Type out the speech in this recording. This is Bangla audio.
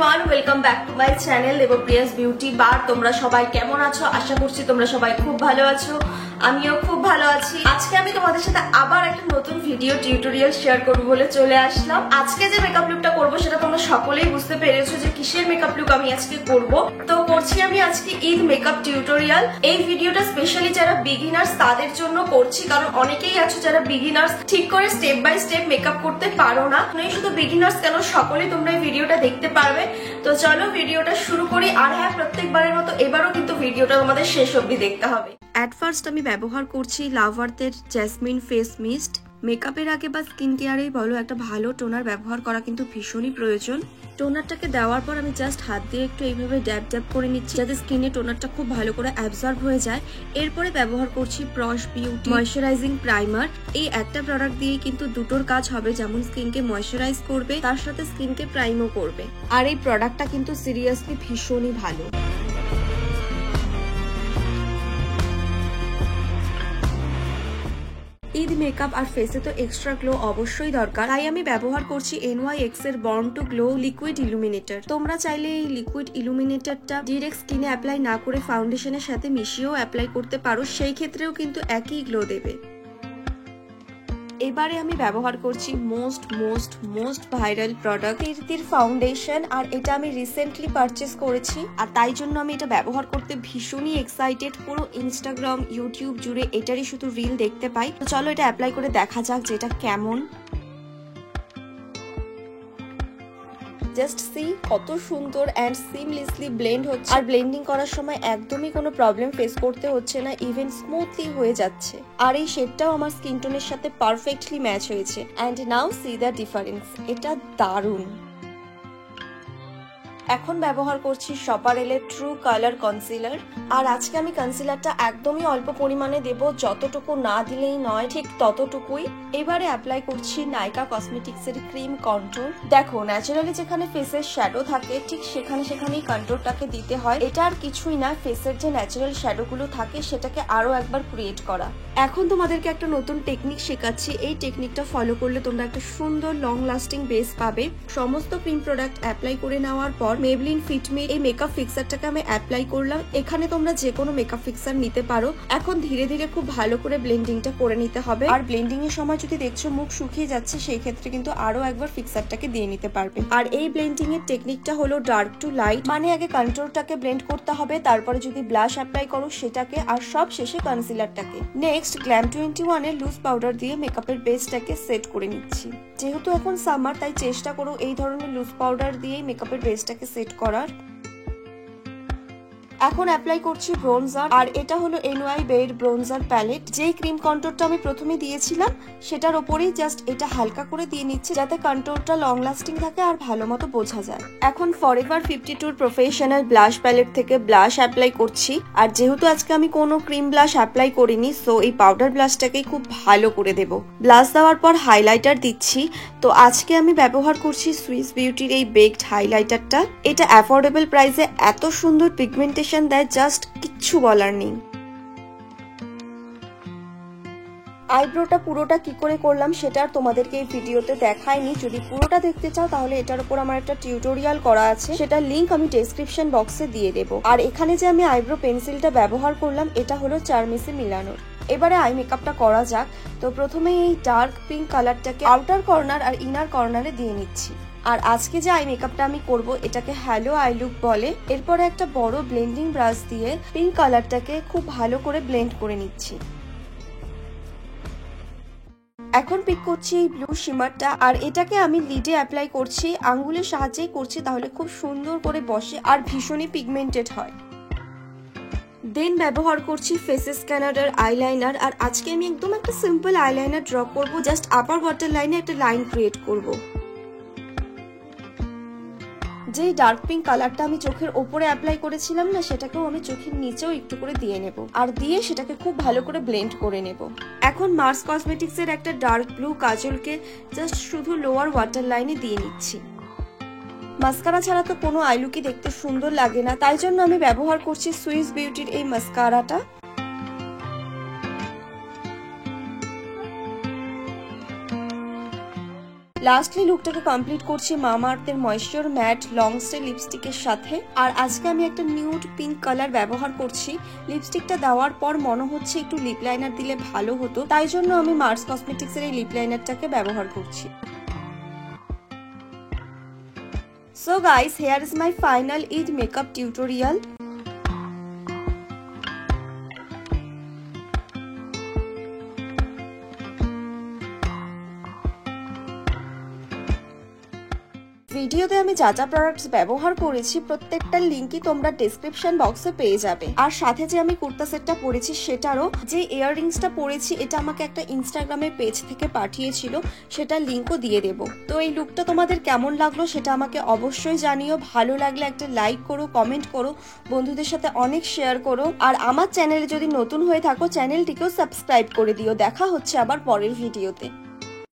Everyone, welcome back to my channel Debpriya's beauty bar. তোমরা সবাই কেমন আছো? আশা করছি তোমরা সবাই খুব ভালো আছো। আমিও খুব ভালো আছি। আজকে আমি তোমাদের সাথে আবার একটা নতুন ভিডিও টিউটোরিয়াল শেয়ার করবো বলে চলে আসলাম। আজকে যে মেকআপ লুকটা করবো সেটা তোমরা সকলেই বুঝতে পেরেছো যে কিসের মেকআপ লুক আমি আজকে করব। তো করছি আমি আজকে ঈদ মেকআপ টিউটোরিয়াল। এই ভিডিওটা স্পেশালি যারা বিগিনার্স তাদের জন্য করছি, কারণ অনেকেই আছো যারা বিগিনার্স ঠিক করে স্টেপ বাই স্টেপ মেকআপ করতে পারো না। শুধু বিগিনার্স কেন, সকলেই তোমরা এই ভিডিওটা দেখতে পারবে। তো চলো ভিডিওটা শুরু করি। আর হ্যাঁ, প্রত্যেকবারের মতো এবারও কিন্তু ভিডিওটা তোমাদের শেষ অবধি দেখতে হবে। অ্যাট ফার্স্ট আমি ব্যবহার করছি লাভ আর্থের জেসমিন ফেস মিস্ট। মেকআপের আগে বা স্কিন কেয়ারেই বলো, একটা ভালো টোনার ব্যবহার করা কিন্তু ভীষণই প্রয়োজন। টোনারটাকে দেওয়ার পর আমি জাস্ট হাত দিয়ে একটু এইভাবে ড্যাব ড্যাব করে নিচ্ছি, যাতে স্কিনে টোনারটা খুব ভালো করে অ্যাবজর্ব হয়ে যায়। এরপরে ব্যবহার করছি প্রশ বিউটি ময়শ্চারাইজিং প্রাইমার। এই একটা প্রোডাক্ট দিয়েই কিন্তু দুটোর কাজ হবে, যেমন স্কিনকে ময়শ্চারাইজ করবে, তার সাথে স্কিনকে প্রাইমও করবে। আর এই প্রোডাক্টটা কিন্তু সিরিয়াসলি ভীষণই ভালো। ঈদ মেকআপ আর ফেসে তো এক্সট্রা গ্লো অবশ্যই দরকার, তাই আমি ব্যবহার করছি NYX এর born to glow liquid illuminator. তোমরা চাইলে এই লিকুইড ইলুমিনেটরটা ডিরেক্ট স্কিনে অ্যাপ্লাই না করে ফাউন্ডেশনের সাথে মিশিয়েও অ্যাপ্লাই করতে পারো, সেই ক্ষেত্রেও কিন্তু একই গ্লো দেবে। এবারে আমি ব্যবহার করছি মোস্ট ভাইরাল প্রোডাক্ট কীর্তির ফাউন্ডেশন। আর এটা আমি রিসেন্টলি পারচেস করেছি, আর তাই জন্য আমি এটা ব্যবহার করতে ভীষণই এক্সাইটেড। পুরো ইনস্টাগ্রাম ইউটিউব জুড়ে এটারই শুধু রিল দেখতে পাই। তো চলো এটা অ্যাপ্লাই করে দেখা যাক যে এটা কেমন। জাস্ট সি কত সুন্দর অ্যান্ড সিমলেসলি ব্লেন্ড হচ্ছে। আর ব্লেন্ডিং করার সময় একদমই কোনো প্রবলেম ফেস করতে হচ্ছে না, ইভেন স্মুথলি হয়ে যাচ্ছে। আর এই শেডটাও আমার স্কিন টোনের সাথে পারফেক্টলি ম্যাচ হয়েছে। And now C the difference, এটা দারুণ। এখন ব্যবহার করছি শপারেলের ট্রু কালার কনসিলার। আর আজকে আমি কনসিলারটা একদমই অল্প পরিমাণে দেব, যতটুকু না দিলেই নয়, ঠিক ততটুকুই। এবারে অ্যাপ্লাই করছি নাইকা কসমেটিক্স এর ক্রিম কন্ট্যুর। দেখো, ন্যাচারালি যেখানে ফেসের শ্যাডো থাকে ঠিক সেখানেই কন্ট্যুরটাকে দিতে হয়। এটা আর কিছুই না, ফেসের যে ন্যাচারাল শ্যাডো গুলো থাকে সেটাকে আরো একবার ক্রিয়েট করা। এখন তোমাদেরকে একটা নতুন টেকনিক শেখাচ্ছি। এই টেকনিকটা ফলো করলে তোমরা একটা সুন্দর লং লাস্টিং বেস পাবে। সমস্ত ক্রিম প্রোডাক্ট অ্যাপ্লাই করে নেওয়ার পর মেবলিন ফিটমি এই মেকআপ ফিক্সারটাকে আমি অ্যাপ্লাই করলাম। এখানে তোমরা যে কোনো মেকআপ ফিক্সার নিতে পারো। এখন ধীরে ধীরে খুব ভালো করে ব্লেন্ডিংটা করে নিতে হবে। আর ব্লেন্ডিং এর সময় যদি দেখছো মুখ শুকিয়ে যাচ্ছে, সেই ক্ষেত্রে কিন্তু আরো একবার ফিক্সারটাকে দিয়ে নিতে পারবে। আর এই ব্লেন্ডিং এর টেকনিকটা হলো ডার্ক টু লাইট, মানে আগে কন্ট্যুরটাকে ব্লেন্ড করতে হবে, তারপরে যদি ব্লাশ অ্যাপ্লাই করো সেটাকে, আর সব শেষে কনসিলারটাকে। নেক্সট গ্ল্যাম 21 এর লুজ পাউডার দিয়ে মেকআপের বেসটাকে সেট করে নিচ্ছি। যেহেতু এখন সামার, তাই চেষ্টা করো এই ধরনের লুজ পাউডার দিয়েই মেকআপের বেসটাকে সেট করার। এখন অ্যাপ্লাই করছি ব্রোনজার। আর এটা হলো NY বেড ব্রোনজার প্যালেট। যেই ক্রিম কন্ট্যুরটা আমি প্রথমে দিয়েছিলাম সেটার উপরেই জাস্ট এটা হালকা করে দিয়ে নিচ্ছি, যাতে কন্ট্যুরটা লং লাস্টিং থাকে আর ভালো মতো বোঝা যায়। এখন ফরএভার 52 প্রফেশনাল ব্লাশ প্যালেট থেকে ব্লাশ অ্যাপ্লাই করছি। আর যেহেতু আজকে আমি কোনো ক্রিম ব্লাশ অ্যাপ্লাই করিনি, সো এই পাউডার ব্লাশটাকেই খুব ভালো করে দেব। ব্লাশ দেওয়ার পর হাইলাইটার দিচ্ছি। তো আজকে আমি ব্যবহার করছি সুইস বিউটির এই বেকড হাইলাইটারটা। এটা অ্যাফোর্ডেবল প্রাইসে এত সুন্দর পিগমেন্টেশন দেয়, জাস্ট কিচ্ছু বলার নেই। আইব্রোটা পুরোটা কি করে করলাম সেটা আর তোমাদেরকে এই ভিডিওতে দেখাইনি। যদি পুরোটা দেখতে চাও তাহলে এটার উপর আমার একটা টিউটোরিয়াল করা আছে, সেটার লিংক আমি ডেসক্রিপশন বক্সে দিয়ে দেবো। আর এখানে যে আমি আইব্রো পেন্সিলটা ব্যবহার করলাম, এটা হলো চারমিসে মিলানোর। এবারে আই মেকআপটা করা যাক। তো প্রথমে এই ডার্ক পিঙ্ক কালারটাকে আউটার কর্নার আর ইনার কর্নারে দিয়ে নিচ্ছি। আর আজকে যে আই মেকআপটা আমি করব এটাকে হ্যালো আই লুক বলে। এরপরে একটা বড় ব্লেন্ডিং ব্রাশ দিয়ে পিঙ্ক কালারটাকে খুব ভালো করে ব্লেন্ড করে নিচ্ছি। এখন পিক করছি এই ব্লু শিমারটা, আর এটাকে আমি লিডে অ্যাপ্লাই করছি। আঙ্গুলের সাহায্যেই করছি, তাহলে খুব সুন্দর করে বসে আর ভীষণই পিগমেন্টেড হয়। দেন ব্যবহার করছি ফেসেস কানাডার আইলাইনার। আর আজকে আমি একদম একটা সিম্পল আইলাইনার ড্র করব, জাস্ট আপার ওয়াটার লাইনে একটা লাইন ক্রিয়েট করব। যে ডার্ক পিঙ্ক কালারটা আমি চোখের ওপরে অ্যাপ্লাই করেছিলাম না, সেটাকেও আমি চোখের নিচেও একটু করে দিয়ে নেব। আর দিয়ে সেটাকে খুব ভালো করে ব্লেন্ড করে নেব। এখন মার্স কসমেটিক্স এর একটা ডার্ক ব্লু কাজলকে জাস্ট শুধু লোয়ার ওয়াটার লাইনে দিয়ে নিচ্ছি। মাস্কারা ছাড়া তো কোনো আইলুকই দেখতে সুন্দর লাগে না, তাই জন্য আমি ব্যবহার করছি সুইস বিউটির এই মাস্কারাটা। লাস্টলি লুকটাকে কমপ্লিট করছি মামাআর্থের ময়েশ্চার ম্যাট লং স্টে লিপস্টিকের সাথে। আর আজকে আমি একটা নিউড পিঙ্ক কালার ব্যবহার করছি। লিপস্টিকটা দেওয়ার পর মনে হচ্ছে একটু লিপ লাইনার দিলে ভালো হতো, তাই জন্য আমি মার্স কসমেটিক্সের এই লিপ লাইনারটাকে ব্যবহার করছি। So guys, here is my final Eid makeup tutorial. ভিডিওতে আমি যা যা প্রোডাক্টস ব্যবহার করেছি প্রত্যেকটার লিংকই তোমরা ডেসক্রিপশন বক্সে পেয়ে যাবে। আর সাথে যে আমি কুর্তা সেটটা পরেছি সেটারও, যে ইয়াররিংসটা পরেছি এটা আমাকে একটা ইনস্টাগ্রামের পেজ থেকে পাঠিয়েছিল, সেটার লিংকও দিয়ে দেবো। তো এই লুকটা তোমাদের কেমন লাগলো সেটা আমাকে অবশ্যই জানিও। ভালো লাগলে একটা লাইক করো, কমেন্ট করো, বন্ধুদের সাথে অনেক শেয়ার করো। আর আমার চ্যানেলে যদি নতুন হয়ে থাকো চ্যানেলটিকেও সাবস্ক্রাইব করে দিও। দেখা হচ্ছে আবার পরের ভিডিওতে।